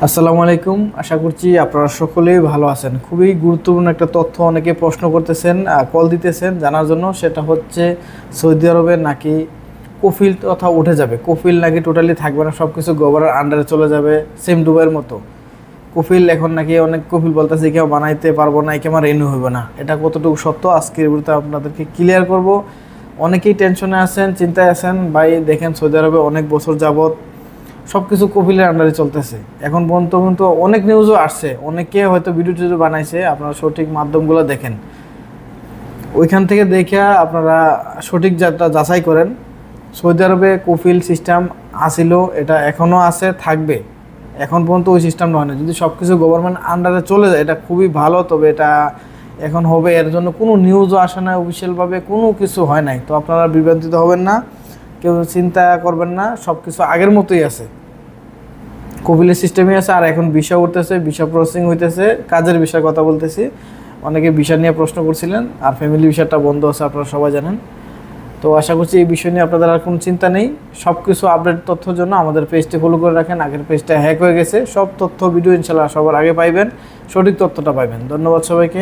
আসসালামু আলাইকুম। আশা করছি আপনারা সকলেই ভালো আছেন। খুবই গুরুত্বপূর্ণ একটা তথ্য অনেকে প্রশ্ন করতেছেন, কল দিতেছেন জানার জন্য। সেটা হচ্ছে সৌদি আরবে নাকি কফিল তথা উঠে যাবে, কফিল নাকি টোটালি থাকবে না, সব কিছু গভর্নমেন্টের আন্ডারে চলে যাবে, সেম দুবাইয়ের মতো। কফিল এখন নাকি অনেক কফিল বলতেছে কেউ বানাইতে পারবো না, একে আমার রেনু হইবে না। এটা কতটুকু সত্য আজকের ভিডিওতে আপনাদেরকে ক্লিয়ার করব। অনেকেই টেনশনে আছেন, চিন্তায় আছেন। ভাই দেখেন, সৌদি আরবে অনেক বছর যাবত সব কিছু কপিলের আন্ডারে চলতেছে। এখন পর্যন্ত কিন্তু অনেক নিউজও আসছে, অনেকে হয়তো ভিডিও টিডিও বানাইছে। আপনারা সঠিক মাধ্যমগুলো দেখেন, ওইখান থেকে দেখে আপনারা সঠিক যাচাই করেন। সৌদি আরবে কফিল সিস্টেম আসিল, এটা এখনও আছে, থাকবে। এখন পর্যন্ত ওই সিস্টেমটা হয় না। যদি সব কিছু গভর্নমেন্ট আন্ডারে চলে যায় এটা খুবই ভালো, তবে এটা এখন হবে। এর জন্য কোনো নিউজও আসে না, অফিসিয়ালভাবে কোনো কিছু হয় নাই। তো আপনারা বিভ্রান্তিত হবেন না, কেউ চিন্তা করবেন না, সব কিছু আগের মতোই আছে, কপিলের সিস্টেমই আছে। আর এখন ভিসা উঠতেছে, ভিসা প্রসেসিং হইতেছে, কাজের বিষয়ে কথা বলতেছি। অনেকে ভিসা নিয়ে প্রশ্ন করছিলেন, আর ফ্যামিলি ভিসাটা বন্ধ আছে, আপনারা সবাই জানেন। তো আশা করছি এই বিষয় নিয়ে আপনাদের আর কোনো চিন্তা নেই। সব কিছু আপডেট তথ্যের জন্য আমাদের পেজটি ফলো করে রাখেন। আগের পেজটা হ্যাক হয়ে গেছে, সব তথ্য ভিডিও ইনশাল্লাহ সবার আগে পাইবেন, সঠিক তথ্যটা পাইবেন। ধন্যবাদ সবাইকে।